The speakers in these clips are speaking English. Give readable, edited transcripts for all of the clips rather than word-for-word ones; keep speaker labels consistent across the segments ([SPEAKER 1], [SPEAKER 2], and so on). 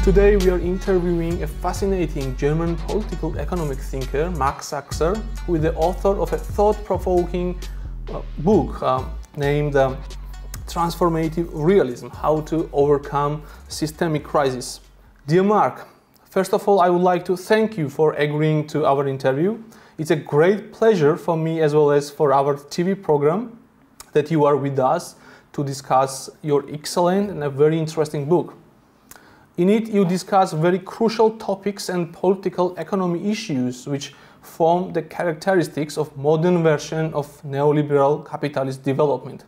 [SPEAKER 1] Today we are interviewing a fascinating German political economic thinker, Marc Saxer, who is the author of a thought-provoking book named Transformative Realism, How to Overcome Systemic Crises. Dear Marc, first of all, I would like to thank you for agreeing to our interview. It's a great pleasure for me as well as for our TV program that you are with us to discuss your excellent and a very interesting book. In it, you discuss very crucial topics and political economy issues which form the characteristics of modern version of neoliberal capitalist development.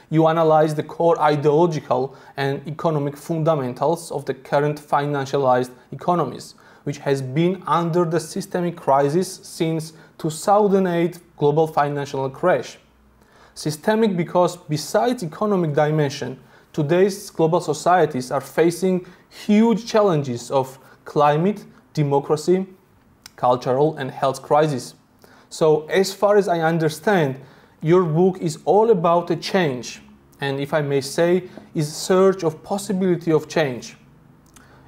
[SPEAKER 1] You analyze the core ideological and economic fundamentals of the current financialized economies, which has been under the systemic crisis since 2008 global financial crash. Systemic because besides economic dimension, today's global societies are facing huge challenges of climate, democracy, cultural and health crises. So as far as I understand, your book is all about a change, and if I may say, is search of possibility of change.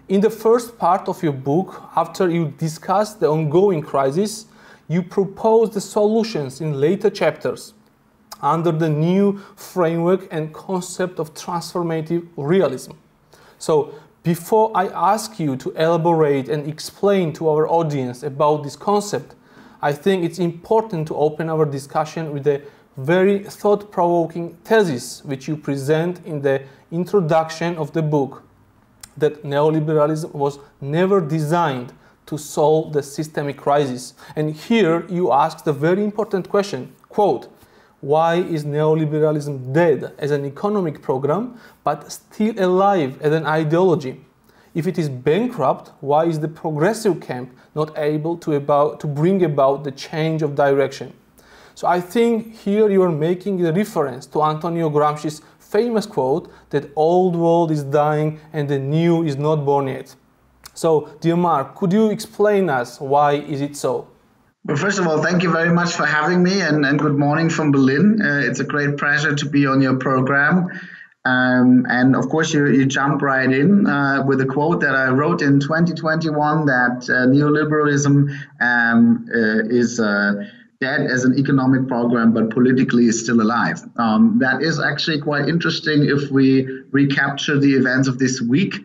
[SPEAKER 1] In the first part of your book, after you discuss the ongoing crisis, you propose the solutions in later chapters under the new framework and concept of transformative realism. So, before I ask you to elaborate and explain to our audience about this concept, I think it's important to open our discussion with a very thought-provoking thesis which you present in the introduction of the book, that neoliberalism was never designed to solve the systemic crisis. And here you ask the very important question, quote, why is neoliberalism dead as an economic program but still alive as an ideology? If it is bankrupt, why is the progressive camp not able to bring about the change of direction? So I think here you are making a reference to Antonio Gramsci's famous quote that old world is dying and the new is not born yet. So, dear Marc, could you explain us why is it so?
[SPEAKER 2] Well, first of all, thank you very much for having me, and good morning from Berlin. It's a great pleasure to be on your program. And of course, you jump right in with a quote that I wrote in 2021 that neoliberalism is dead as an economic program, but politically is still alive. That is actually quite interesting if we recapture the events of this week.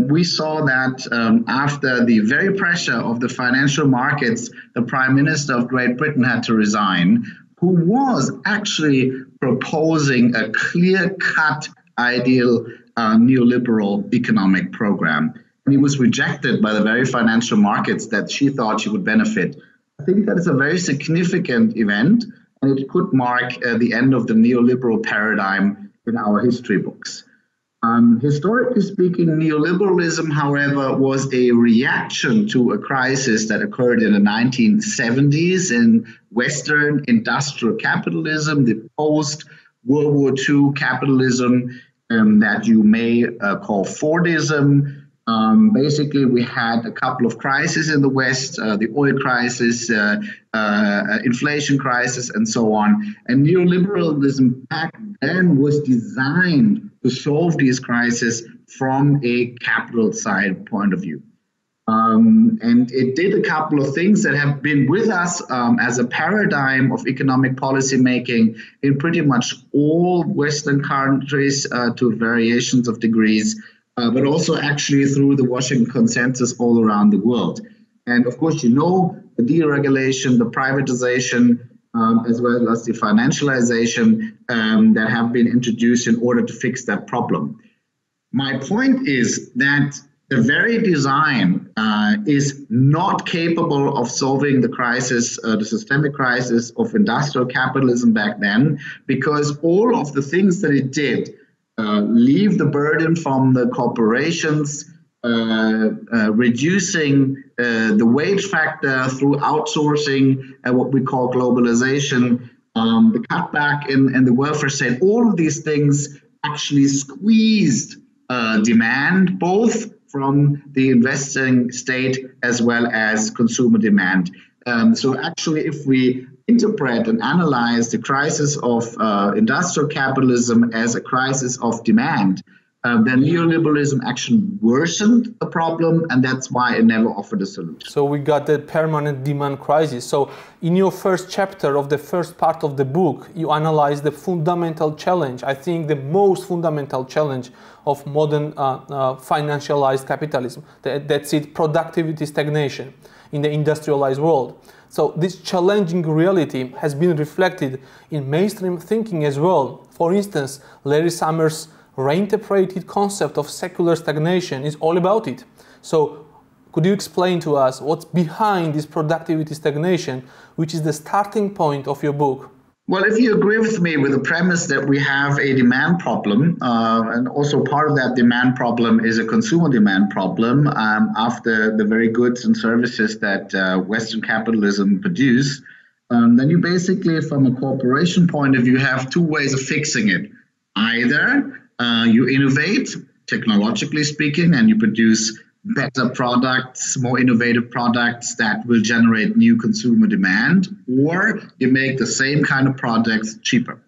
[SPEAKER 2] We saw that after the very pressure of the financial markets, the Prime Minister of Great Britain had to resign, who was actually proposing a clear-cut, ideal neoliberal economic program. And he was rejected by the very financial markets that she thought she would benefit. I think that is a very significant event, and it could mark the end of the neoliberal paradigm in our history books. Historically speaking, neoliberalism, however, was a reaction to a crisis that occurred in the 1970s in Western industrial capitalism, the post-World War II capitalism that you may call Fordism. Basically, we had a couple of crises in the West, the oil crisis, inflation crisis, and so on. And neoliberalism back then was designed to solve these crises from a capital side point of view. And it did a couple of things that have been with us as a paradigm of economic policy making in pretty much all Western countries to variations of degrees, but also actually through the Washington Consensus all around the world. And of course, you know, the deregulation, the privatization, as well as the financialization that have been introduced in order to fix that problem. My point is that the very design is not capable of solving the crisis, the systemic crisis of industrial capitalism back then, because all of the things that it did leave the burden from the corporations, reducing the wage factor through outsourcing and what we call globalization, the cutback in the welfare state. All of these things actually squeezed demand, both from the investing state as well as consumer demand. So actually, if we interpret and analyze the crisis of industrial capitalism as a crisis of demand, then neoliberalism actually worsened the problem, and that's why it never offered a solution.
[SPEAKER 1] So we got the permanent demand crisis. So in your first chapter of the first part of the book, you analyze the fundamental challenge, I think the most fundamental challenge of modern financialized capitalism. That's it, productivity stagnation in the industrialized world. So this challenging reality has been reflected in mainstream thinking as well. For instance, Larry Summers' reinterpreted concept of secular stagnation is all about it. So could you explain to us what's behind this productivity stagnation, which is the starting point of your book?
[SPEAKER 2] Well, if you agree with me with the premise that we have a demand problem, and also part of that demand problem is a consumer demand problem after the very goods and services that Western capitalism produce, then you basically, from a corporation point of view, have two ways of fixing it. Either you innovate, technologically speaking, and you produce better products, more innovative products that will generate new consumer demand, or you make the same kind of products cheaper.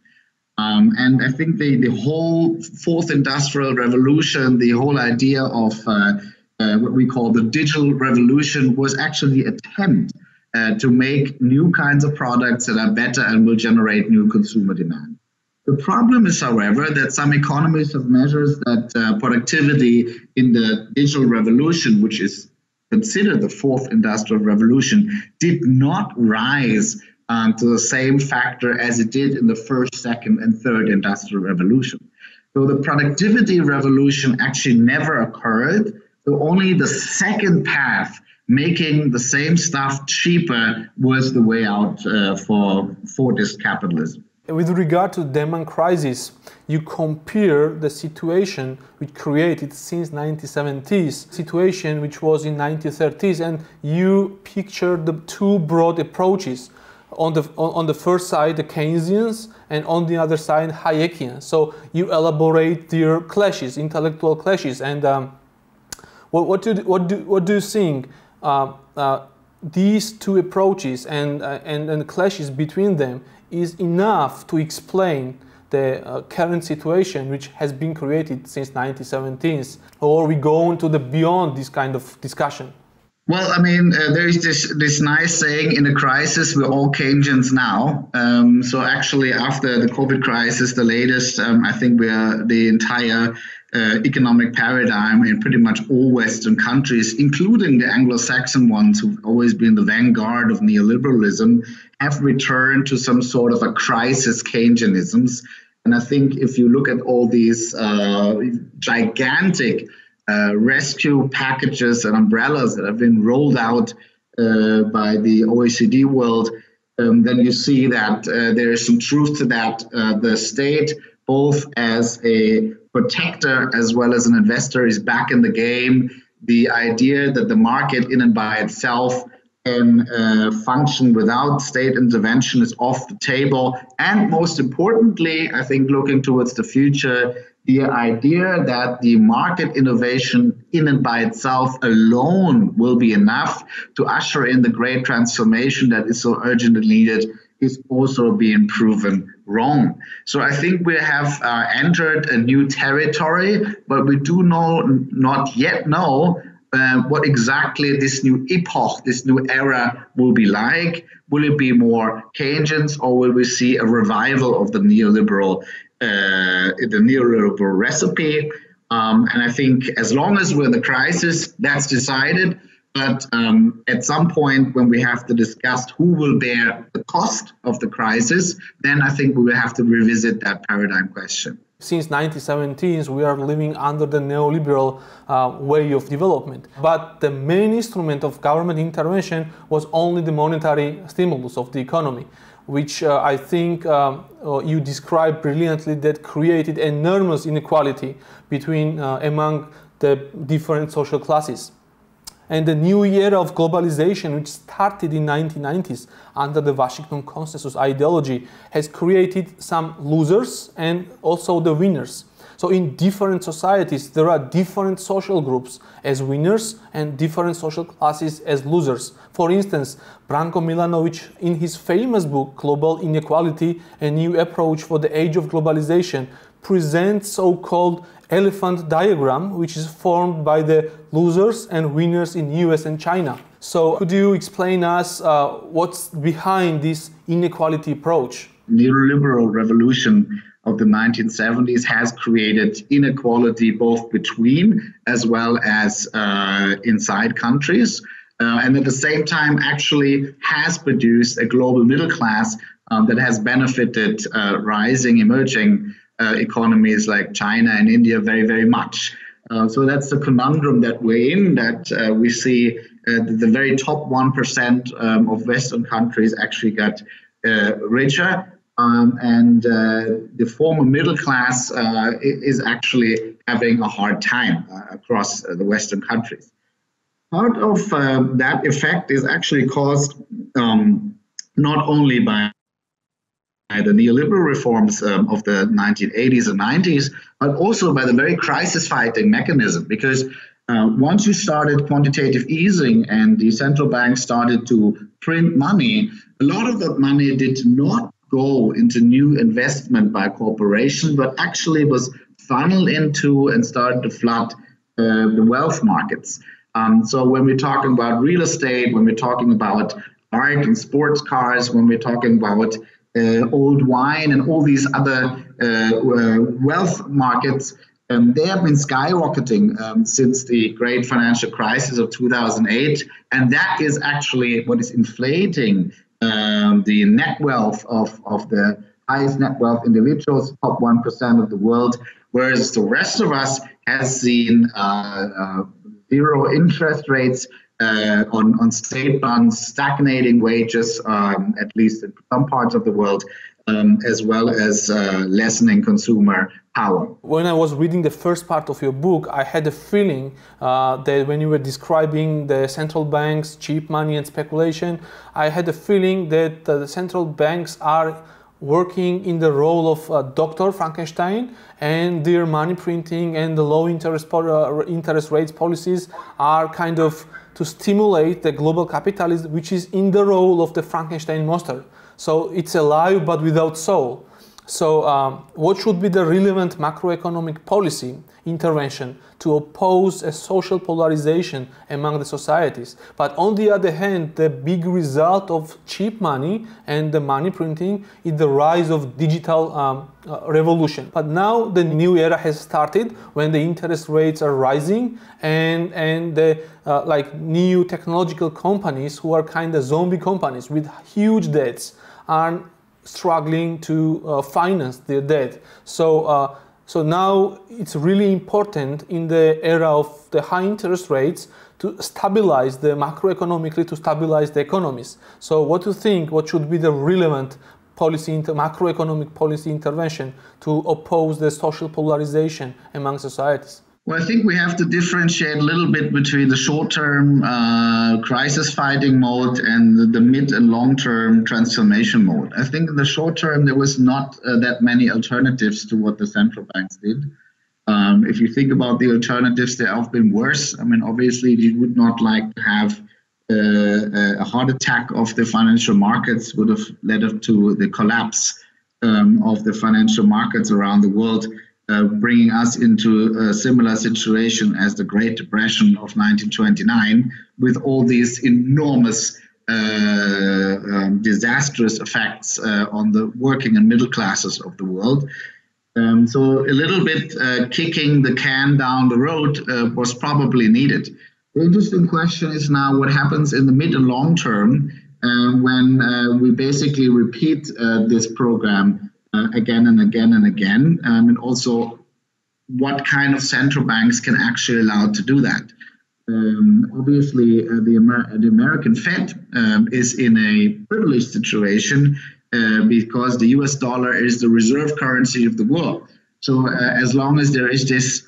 [SPEAKER 2] And I think the whole fourth industrial revolution, the whole idea of what we call the digital revolution was actually an attempt to make new kinds of products that are better and will generate new consumer demand. The problem is, however, that some economists have measured that productivity in the digital revolution, which is considered the fourth industrial revolution, did not rise to the same factor as it did in the first, second, and third industrial revolution. So the productivity revolution actually never occurred. So only the second path, making the same stuff cheaper, was the way out for Fordist capitalism.
[SPEAKER 1] With regard to demand crisis, you compare the situation which created since 1970s, situation which was in 1930s, and you picture the two broad approaches. On the first side, the Keynesians, and on the other side, Hayekians. So you elaborate their clashes, intellectual clashes, and what do you think these two approaches and the clashes between them is enough to explain the current situation which has been created since 1970s, or we go on to the beyond this kind of discussion?
[SPEAKER 2] Well, I mean, there is this nice saying, in a crisis, we're all Keynesians now. So actually, after the COVID crisis, the latest, I think we are the entire economic paradigm in pretty much all Western countries, including the Anglo-Saxon ones who've always been the vanguard of neoliberalism, have returned to some sort of a crisis Keynesianisms. And I think if you look at all these gigantic rescue packages and umbrellas that have been rolled out by the OECD world, then you see that there is some truth to that. The state, both as a protector as well as an investor, is back in the game. The idea that the market in and by itself can function without state intervention is off the table. And most importantly, I think looking towards the future, the idea that the market innovation in and by itself alone will be enough to usher in the great transformation that is so urgently needed is also being proven wrong. So I think we have entered a new territory, but we do not yet know what exactly this new epoch, this new era will be like. Will it be more Keynesians, or will we see a revival of the neoliberal recipe? And I think as long as we're in the crisis, that's decided. But at some point when we have to discuss who will bear the cost of the crisis, then I think we will have to revisit that paradigm question.
[SPEAKER 1] Since 1970s, we are living under the neoliberal way of development. But the main instrument of government intervention was only the monetary stimulus of the economy, which I think you described brilliantly, that created enormous inequality between among the different social classes. And the new era of globalization, which started in 1990s under the Washington Consensus ideology, has created some losers and also the winners. So in different societies, there are different social groups as winners and different social classes as losers. For instance, Branko Milanovic, in his famous book, Global Inequality, A New Approach for the Age of Globalization, presents so-called elephant diagram, which is formed by the losers and winners in US and China. So could you explain us what's behind this inequality approach?
[SPEAKER 2] Neoliberal revolution of the 1970s has created inequality both between as well as inside countries. And at the same time actually has produced a global middle class that has benefited rising, emerging economies like China and India very, very much. So that's the conundrum that we're in, that we see the very top 1% of Western countries actually got richer, and the former middle class is actually having a hard time across the Western countries. Part of that effect is actually caused not only by the neoliberal reforms of the 1980s and 90s, but also by the very crisis-fighting mechanism. Because once you started quantitative easing and the central bank started to print money, a lot of that money did not go into new investment by corporation, but actually was funneled into and started to flood the wealth markets. So when we're talking about real estate, when we're talking about art and sports cars, when we're talking about old wine and all these other wealth markets, they have been skyrocketing since the great financial crisis of 2008, and that is actually what is inflating the net wealth of the highest net wealth individuals, top 1% of the world, whereas the rest of us has seen zero interest rates on state bonds, stagnating wages, at least in some parts of the world, as well as lessening consumer power.
[SPEAKER 1] When I was reading the first part of your book, I had a feeling that when you were describing the central banks, cheap money and speculation, I had a feeling that the central banks are working in the role of Dr. Frankenstein, and their money printing and the low interest rates policies are kind of to stimulate the global capitalism, which is in the role of the Frankenstein monster. So it's alive but without soul. So what should be the relevant macroeconomic policy intervention to oppose a social polarization among the societies? But on the other hand, the big result of cheap money and the money printing is the rise of digital revolution. But now the new era has started when the interest rates are rising, and the like new technological companies who are kind of zombie companies with huge debts are struggling to finance their debt. So now it's really important in the era of the high interest rates to stabilize the macroeconomically, to stabilize the economies. So what do you think, what should be the relevant policy, macroeconomic policy intervention to oppose the social polarization among societies?
[SPEAKER 2] Well, I think we have to differentiate a little bit between the short-term crisis-fighting mode and the mid- and long-term transformation mode. I think in the short term, there was not that many alternatives to what the central banks did. If you think about the alternatives, they have been worse. I mean, obviously, you would not like to have a heart attack of the financial markets would have led up to the collapse of the financial markets around the world, bringing us into a similar situation as the Great Depression of 1929, with all these enormous disastrous effects on the working and middle classes of the world. So a little bit kicking the can down the road was probably needed. The interesting question is now what happens in the mid and long term when we basically repeat this program again and again and again, and also what kind of central banks can actually allow to do that. Obviously, the American Fed is in a privileged situation because the US dollar is the reserve currency of the world. So as long as there is this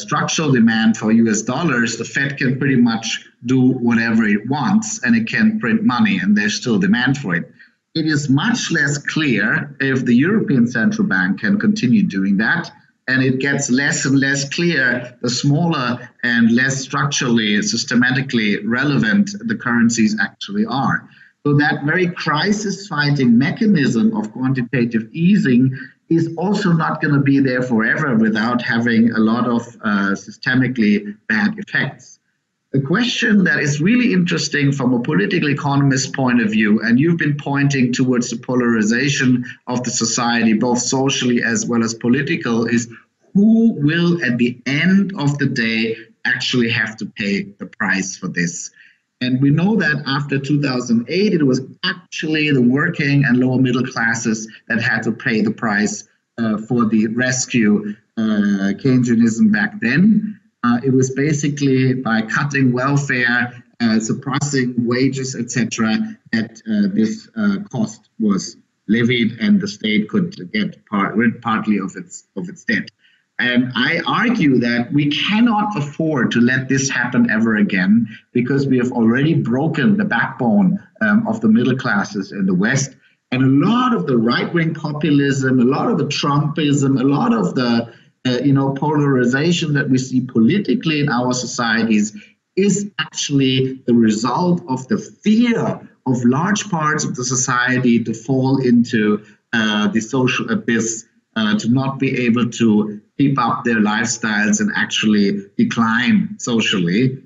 [SPEAKER 2] structural demand for US dollars, the Fed can pretty much do whatever it wants and it can print money and there's still demand for it. It is much less clear if the European Central Bank can continue doing that, and it gets less and less clear the smaller and less structurally, systematically relevant the currencies actually are. So that very crisis-fighting mechanism of quantitative easing is also not going to be there forever without having a lot of systemically bad effects. The question that is really interesting from a political economist point of view, and you've been pointing towards the polarization of the society, both socially as well as political, is who will at the end of the day actually have to pay the price for this? And we know that after 2008, it was actually the working and lower middle classes that had to pay the price for the rescue Keynesianism back then. It was basically by cutting welfare, suppressing wages, etc., that this cost was levied and the state could get rid partly of its debt. And I argue that we cannot afford to let this happen ever again because we have already broken the backbone of the middle classes in the West. And a lot of the right-wing populism, a lot of the Trumpism, a lot of the polarization that we see politically in our societies is actually the result of the fear of large parts of the society to fall into the social abyss, to not be able to keep up their lifestyles and actually decline socially.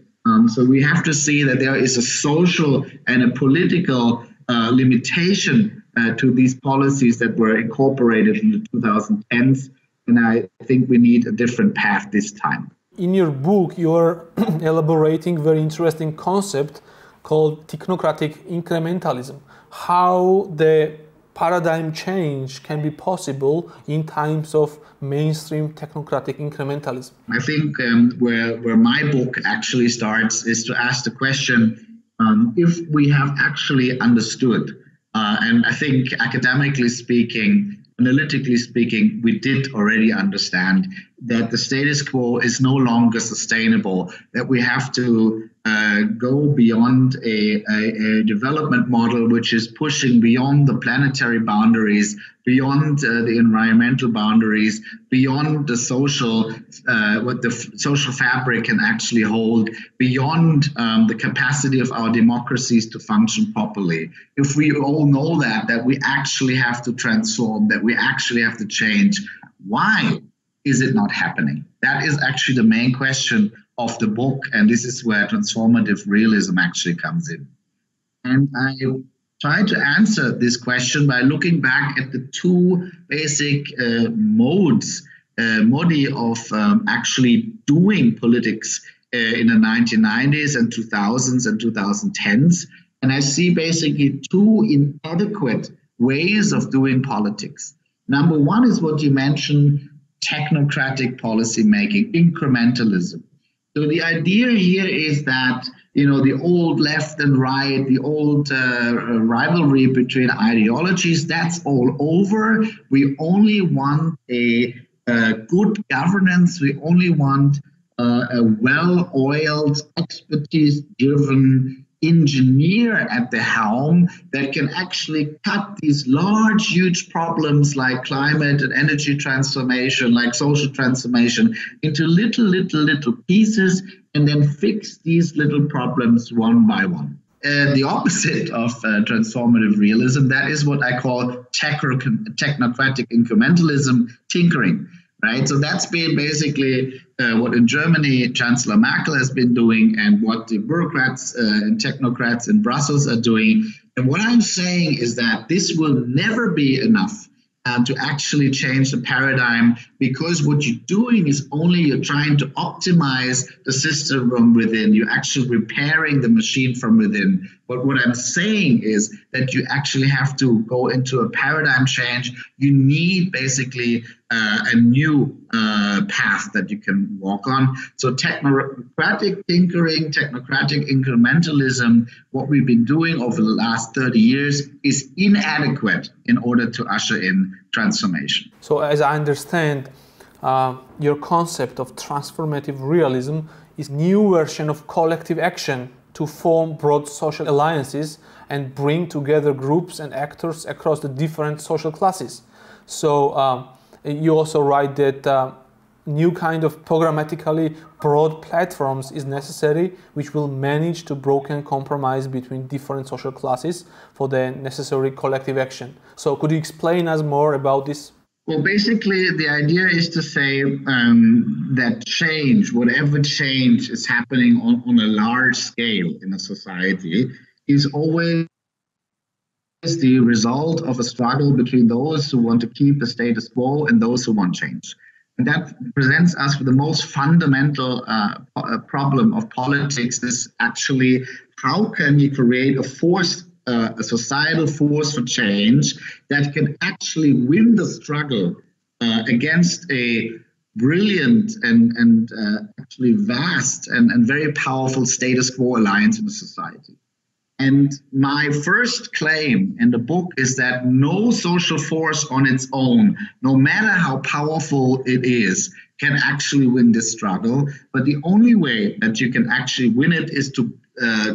[SPEAKER 2] So we have to see that there is a social and a political limitation to these policies that were incorporated in the 2010s. And I think we need a different path this time.
[SPEAKER 1] In your book, you're elaborating a very interesting concept called technocratic incrementalism. How the paradigm change can be possible in times of mainstream technocratic incrementalism.
[SPEAKER 2] I think where my book actually starts is to ask the question, if we have actually understood, and I think academically speaking, analytically speaking, we did already understand that the status quo is no longer sustainable, that we have to go beyond a development model which is pushing beyond the planetary boundaries, beyond the environmental boundaries, beyond the social, what the social fabric can actually hold, beyond the capacity of our democracies to function properly. If we all know that we actually have to transform, that we actually have to change, why is it not happening? That is actually the main question of the book, and this is where transformative realism actually comes in. And I try to answer this question by looking back at the two basic modi of actually doing politics in the 1990s and 2000s and 2010s. And I see basically two inadequate ways of doing politics. Number one is what you mentioned, technocratic policy making, incrementalism. So the idea here is that, the old left and right, the old rivalry between ideologies, that's all over. We only want a good governance. We only want a well-oiled, expertise-driven engineer at the helm that can actually cut these large, huge problems like climate and energy transformation, like social transformation, into little pieces and then fix these little problems one by one. The opposite of transformative realism, that is what I call technocratic incrementalism, tinkering. Right, so that's been basically what in Germany Chancellor Merkel has been doing, and what the bureaucrats and technocrats in Brussels are doing. And what I'm saying is that this will never be enough to actually change the paradigm, because what you're doing is only you're trying to optimize the system from within. You're actually repairing the machine from within. But what I'm saying is that you actually have to go into a paradigm change. You need basically a new path that you can walk on. So technocratic tinkering, technocratic incrementalism, what we've been doing over the last 30 years is inadequate in order to usher in transformation.
[SPEAKER 1] So as I understand, your concept of transformative realism is a new version of collective action to form broad social alliances and bring together groups and actors across the different social classes. So you also write that new kind of programmatically broad platforms is necessary, which will manage to broker compromise between different social classes for the necessary collective action. So could you explain us more about this?
[SPEAKER 2] Well, basically, the idea is to say that change, whatever change is happening on a large scale in a society, is always the result of a struggle between those who want to keep the status quo and those who want change. And that presents us with the most fundamental problem of politics is actually how can you create a force, a societal force for change that can actually win the struggle against a brilliant and actually vast and very powerful status quo alliance in the society. And my first claim in the book is that no social force on its own, no matter how powerful it is, can actually win this struggle. But the only way that you can actually win it is to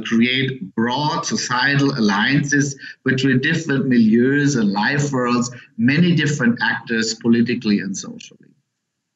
[SPEAKER 2] create broad societal alliances between different milieus and life worlds, many different actors politically and socially.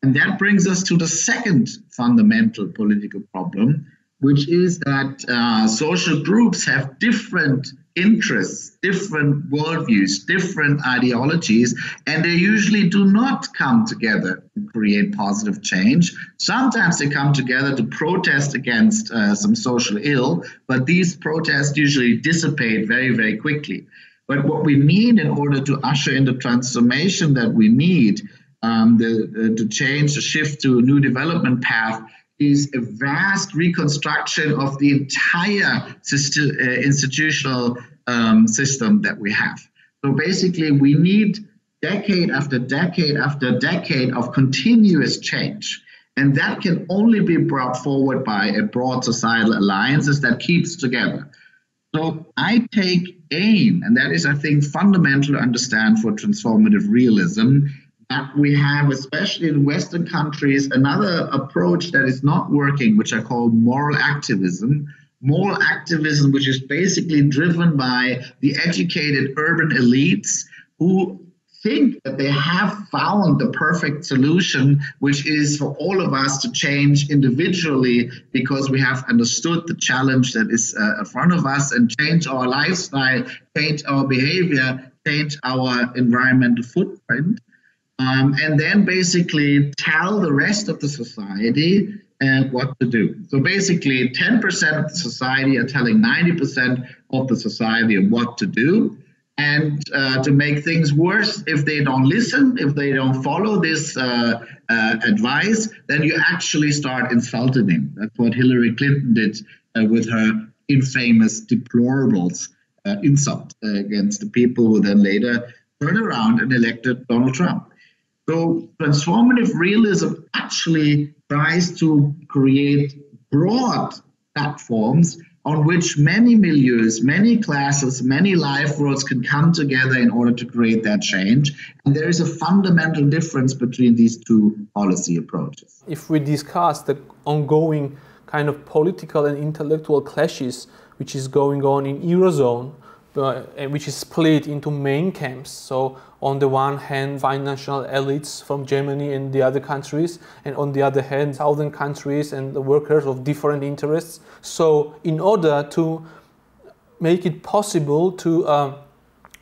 [SPEAKER 2] And that brings us to the second fundamental political problem, which is that social groups have different interests, different worldviews, different ideologies, and they usually do not come together to create positive change. Sometimes they come together to protest against some social ill, but these protests usually dissipate very, very quickly. But what we need in order to usher in the transformation that we need to change, to shift to a new development path, is a vast reconstruction of the entire institutional system that we have. So basically, we need decade after decade after decade of continuous change. And that can only be brought forward by a broad societal alliances that keeps together. So I take aim, and that is, I think, fundamental to understand for transformative realism, that we have, especially in Western countries, another approach that is not working, which I call moral activism. Moral activism, which is basically driven by the educated urban elites who think that they have found the perfect solution, which is for all of us to change individually because we have understood the challenge that is in front of us and change our lifestyle, change our behavior, change our environmental footprint. And then basically tell the rest of the society what to do. So basically 10% of the society are telling 90% of the society what to do. And to make things worse, if they don't listen, if they don't follow this advice, then you actually start insulting them. That's what Hillary Clinton did with her infamous deplorables insult against the people who then later turned around and elected Donald Trump. So transformative realism actually tries to create broad platforms on which many milieus, many classes, many life worlds can come together in order to create that change. And there is a fundamental difference between these two policy approaches.
[SPEAKER 1] If we discuss the ongoing kind of political and intellectual clashes which is going on in Eurozone, which is split into main camps. So on the one hand, financial elites from Germany and the other countries, and on the other hand, southern countries and the workers of different interests. So in order to make it possible to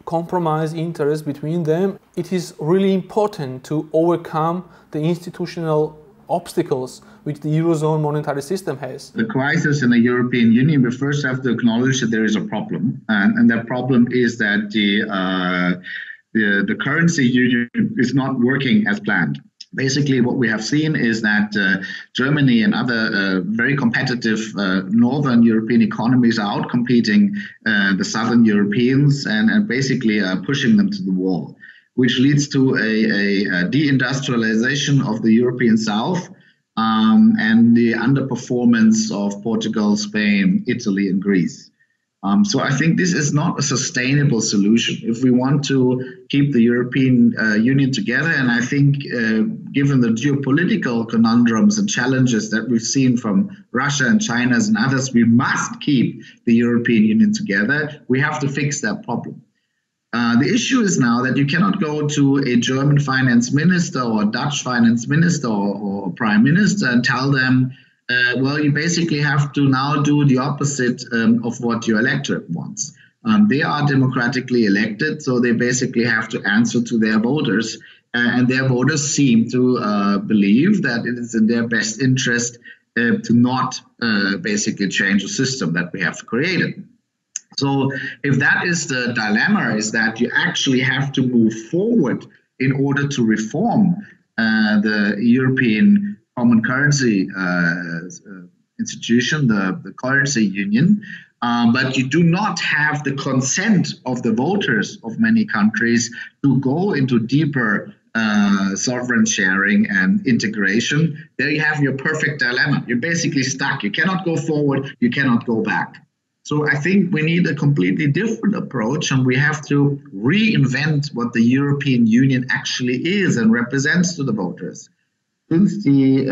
[SPEAKER 1] compromise interests between them, it is really important to overcome the institutional obstacles which the Eurozone monetary system has.
[SPEAKER 2] The crisis in the European Union, we first have to acknowledge that there is a problem. And that problem is that the currency union is not working as planned. Basically, what we have seen is that Germany and other very competitive northern European economies are outcompeting the southern Europeans and basically pushing them to the wall, which leads to a deindustrialization of the European South and the underperformance of Portugal, Spain, Italy, and Greece. So I think this is not a sustainable solution if we want to keep the European Union together. And I think given the geopolitical conundrums and challenges that we've seen from Russia and China and others, we must keep the European Union together. We have to fix that problem. The issue is now that you cannot go to a German finance minister or Dutch finance minister or prime minister and tell them, well, you basically have to now do the opposite of what your electorate wants. They are democratically elected, so they basically have to answer to their voters. And their voters seem to believe that it is in their best interest to not basically change the system that we have created. So if that is the dilemma, is that you actually have to move forward in order to reform the European common currency institution, the currency union, but you do not have the consent of the voters of many countries to go into deeper sovereign sharing and integration, there you have your perfect dilemma. You're basically stuck. You cannot go forward, you cannot go back. So I think we need a completely different approach, and we have to reinvent what the European Union actually is and represents to the voters. Since the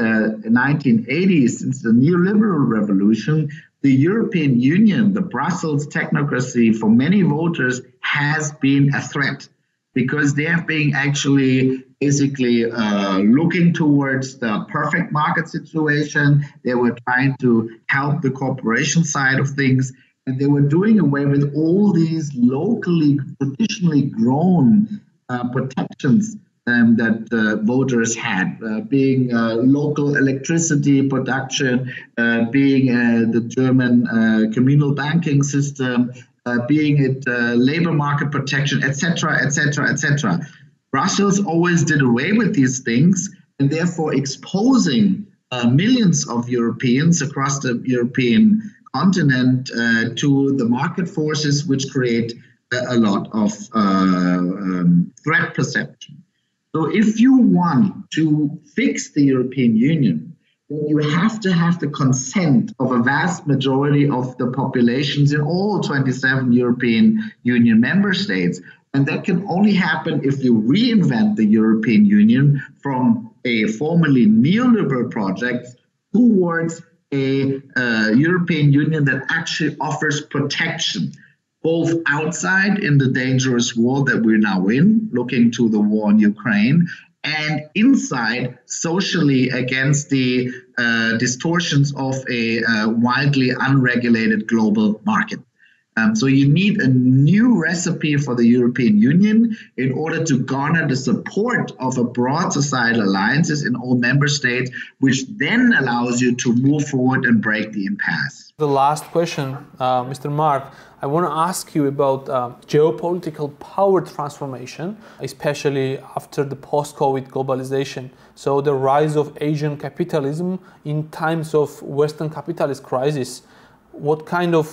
[SPEAKER 2] 1980s, since the neoliberal revolution, the European Union, the Brussels technocracy, for many voters has been a threat, because they have been actually basically looking towards the perfect market situation. They were trying to help the corporation side of things, and they were doing away with all these locally, traditionally grown protections that voters had, being local electricity production, being the German communal banking system, being it labor market protection, etc., etc., etc. Brussels always did away with these things, and therefore exposing millions of Europeans across the European continent to the market forces, which create a lot of threat perception. So if you want to fix the European Union, then you have to have the consent of a vast majority of the populations in all 27 European Union member states. And that can only happen if you reinvent the European Union from a formerly neoliberal project towards a European Union that actually offers protection, both outside in the dangerous war that we're now in, looking to the war in Ukraine, and inside socially against the distortions of a widely unregulated global market. So you need a new recipe for the European Union in order to garner the support of a broad societal alliances in all member states, which then allows you to move forward and break the impasse.
[SPEAKER 1] The last question, Mr. Marc, I want to ask you about geopolitical power transformation, especially after the post-COVID globalization. So the rise of Asian capitalism in times of Western capitalist crisis. What kind of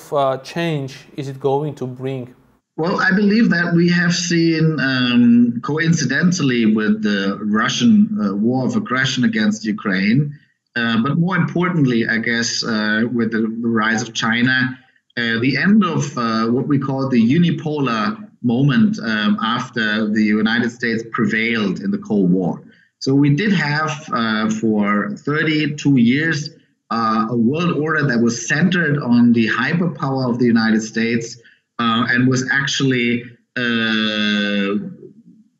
[SPEAKER 1] change is it going to bring?
[SPEAKER 2] Well, I believe that we have seen, coincidentally with the Russian war of aggression against Ukraine, but more importantly, I guess, with the rise of China, the end of what we call the unipolar moment after the United States prevailed in the Cold War. So we did have for 32 years a world order that was centered on the hyperpower of the United States and was actually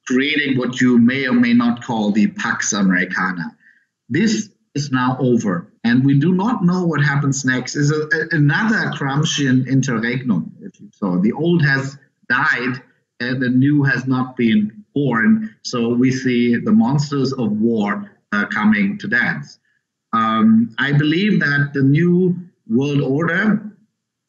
[SPEAKER 2] creating what you may or may not call the Pax Americana. This is now over, and we do not know what happens next. Is another Gramscian interregnum, if you saw. The old has died, and the new has not been born, so we see the monsters of war coming to dance. I believe that the new world order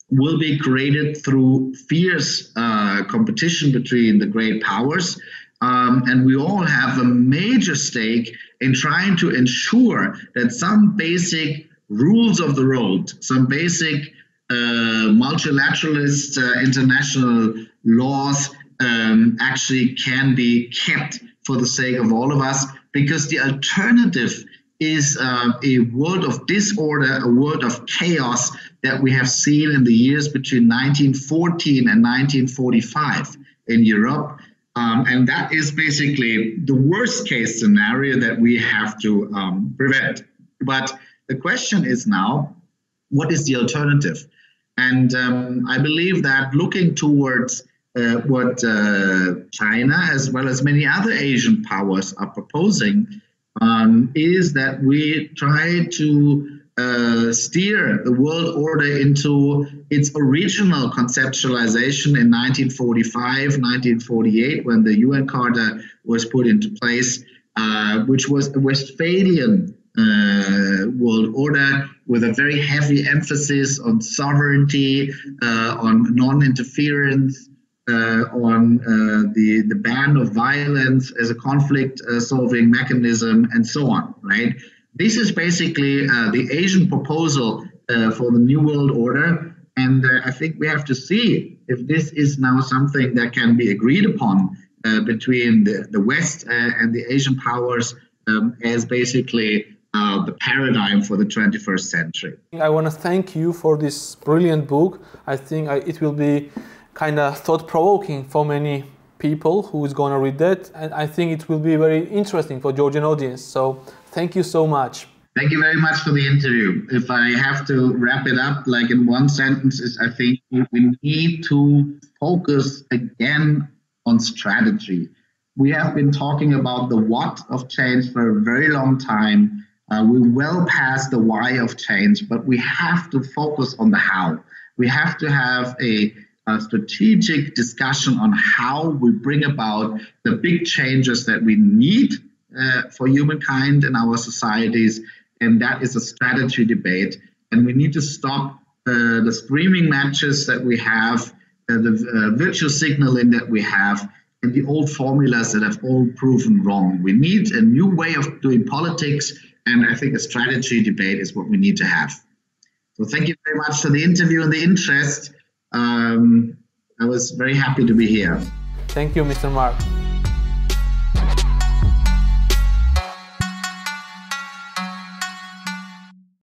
[SPEAKER 2] will be created through fierce competition between the great powers. And we all have a major stake in trying to ensure that some basic rules of the road, some basic multilateralist international laws actually can be kept for the sake of all of us, because the alternative is a world of disorder, a world of chaos that we have seen in the years between 1914 and 1945 in Europe. And that is basically the worst case scenario that we have to prevent. But the question is now, what is the alternative? And I believe that looking towards what China, as well as many other Asian powers, are proposing is that we try to steer the world order into its original conceptualization in 1945, 1948, when the UN Charter was put into place, which was a Westphalian world order with a very heavy emphasis on sovereignty, on non-interference, on the ban of violence as a conflict-solving mechanism, and so on, right? This is basically the Asian proposal for the New World Order, and I think we have to see if this is now something that can be agreed upon between the West and the Asian powers as basically the paradigm for the 21st century.
[SPEAKER 1] I want to thank you for this brilliant book. I think it will be kind of thought-provoking for many people who is going to read that, and I think it will be very interesting for Georgian audience. So thank you so much.
[SPEAKER 2] Thank you very much for the interview. If I have to wrap it up like in one sentence, is I think we need to focus again on strategy. We have been talking about the what of change for a very long time. We're well past the why of change, but we have to focus on the how. We have to have a strategic discussion on how we bring about the big changes that we need for humankind and our societies, and that is a strategy debate. And we need to stop the screaming matches that we have, the virtue signaling that we have, and the old formulas that have all proven wrong. We need a new way of doing politics, and I think a strategy debate is what we need to have. So thank you very much for the interview and the interest. I was very happy to be here.
[SPEAKER 1] Thank you, Mr. Marc.